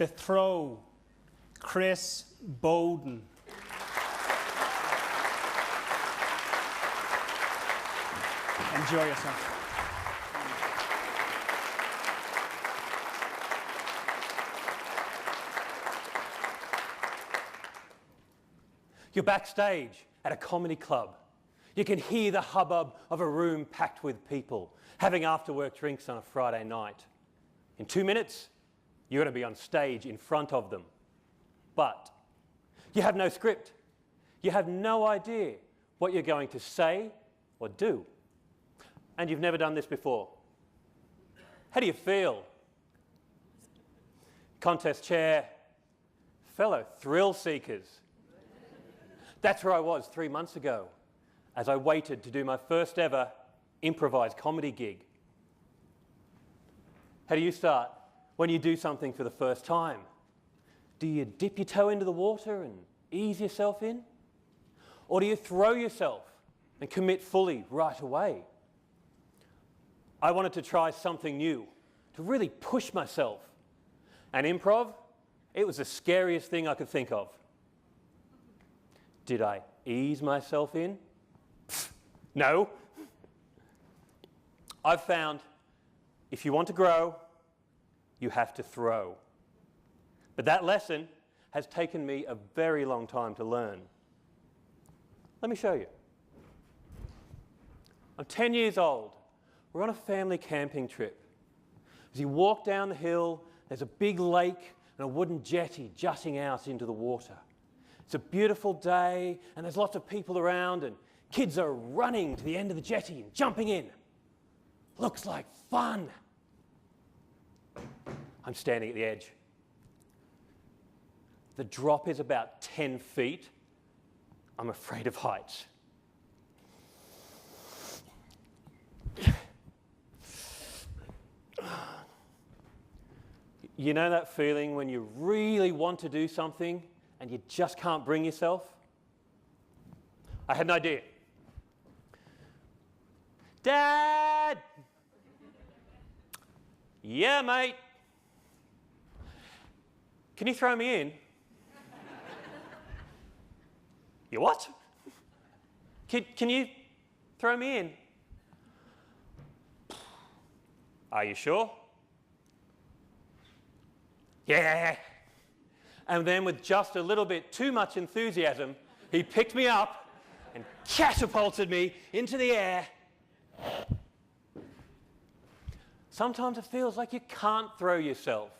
to throw Chris Boden. Enjoy yourself. You're backstage at a comedy club. You can hear the hubbub of a room packed with people having after-work drinks on a Friday night. In 2 minutes, you're going to be on stage in front of them. But you have no script. You have no idea what you're going to say or do. And you've never done this before. How do you feel? Contest chair, fellow thrill seekers. That's where I was 3 months ago as I waited to do my first ever improvised comedy gig. How do you start when you do something for the first time? Do you dip your toe into the water and ease yourself in? Or do you throw yourself and commit fully right away? I wanted to try something new, to really push myself. And improv, it was the scariest thing I could think of. Did I ease myself in? Pfft, no. I've found if you want to grow, you have to throw. But that lesson has taken me a very long time to learn. Let me show you. I'm 10 years old. We're on a family camping trip. As you walk down the hill, there's a big lake and a wooden jetty jutting out into the water. It's a beautiful day and there's lots of people around and kids are running to the end of the jetty and jumping in. Looks like fun. I'm standing at the edge. The drop is about 10 feet. I'm afraid of heights. You know that feeling when you really want to do something and you just can't bring yourself? I had an idea. Dad! Yeah, mate. Can you throw me in? You what? Can you throw me in? Are you sure? Yeah. And then with just a little bit too much enthusiasm, he picked me up and catapulted me into the air. Sometimes it feels like you can't throw yourself,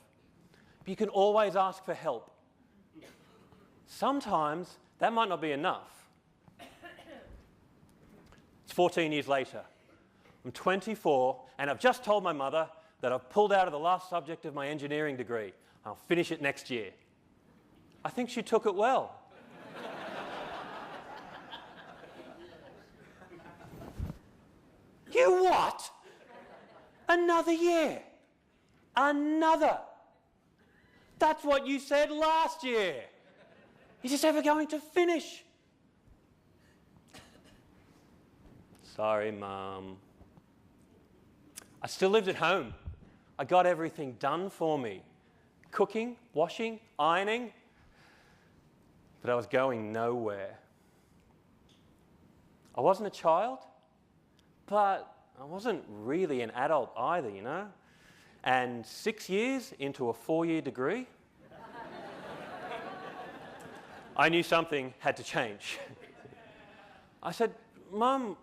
but you can always ask for help. Sometimes that might not be enough. It's 14 years later. I'm 24 and I've just told my mother that I've pulled out of the last subject of my engineering degree. I'll finish it next year. I think she took it well. You what? Another year? Another? That's what you said last year. Is this ever going to finish? Sorry, Mum. I still lived at home. I got everything done for me. Cooking, washing, ironing. But I was going nowhere. I wasn't a child, but I wasn't really an adult either, you know? And 6 years into a 4-year degree, I knew something had to change. I said, Mum,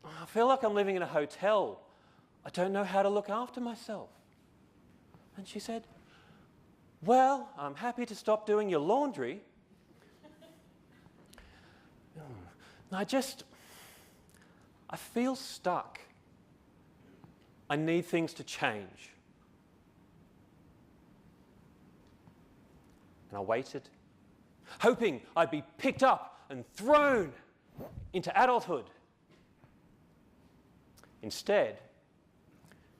I feel like I'm living in a hotel. I don't know how to look after myself. And she said, well, I'm happy to stop doing your laundry. I feel stuck. I need things to change. And I waited, hoping I'd be picked up and thrown into adulthood. Instead,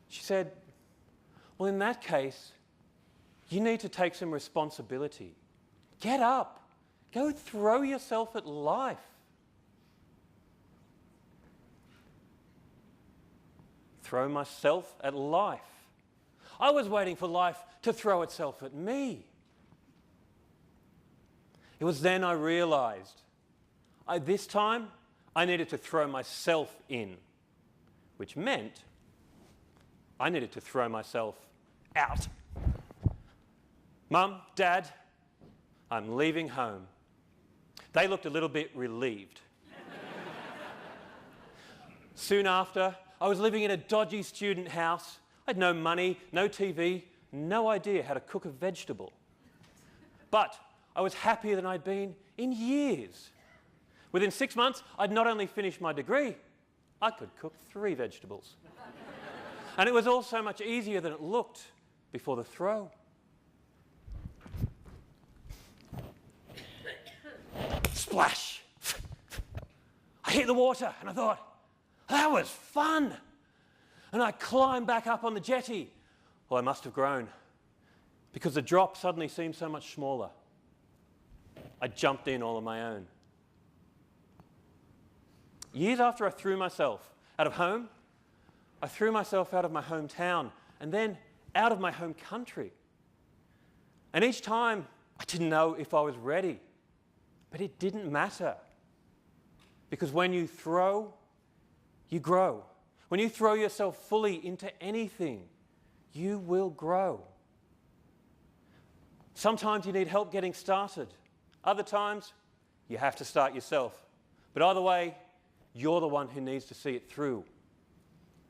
she said, well, in that case, you need to take some responsibility. Get up. Go throw yourself at life. Throw myself at life. I was waiting for life to throw itself at me. It was then I realised this time I needed to throw myself in, which meant I needed to throw myself out. Mum, Dad, I'm leaving home. They looked a little bit relieved. Soon after, I was living in a dodgy student house. I had no money, no TV, no idea how to cook a vegetable. But I was happier than I'd been in years. Within 6 months, I'd not only finished my degree, I could cook 3 vegetables. And it was all so much easier than it looked before the throw. Splash! I hit the water and I thought, that was fun! And I climbed back up on the jetty. Well, I must have grown, because the drop suddenly seemed so much smaller. I jumped in all on my own. Years after I threw myself out of home, I threw myself out of my hometown and then out of my home country. And each time, I didn't know if I was ready. But it didn't matter. Because when you throw, you grow. When you throw yourself fully into anything, you will grow. Sometimes you need help getting started. Other times, you have to start yourself. But either way, you're the one who needs to see it through.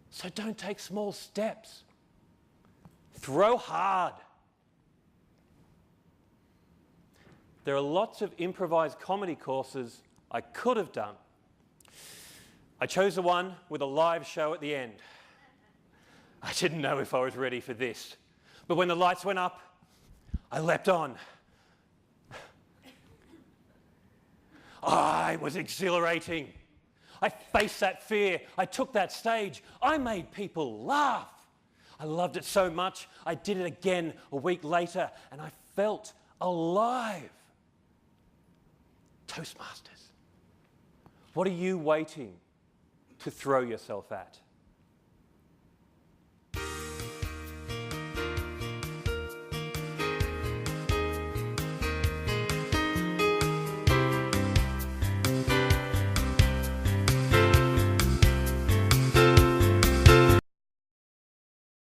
So don't take small steps. Throw hard. There are lots of improvised comedy courses I could have done. I chose the one with a live show at the end. I didn't know if I was ready for this. But when the lights went up, I leapt on. It was exhilarating. I faced that fear. I took that stage. I made people laugh. I loved it so much, I did it again a week later, and I felt alive. Toastmasters. What are you waiting to throw yourself at?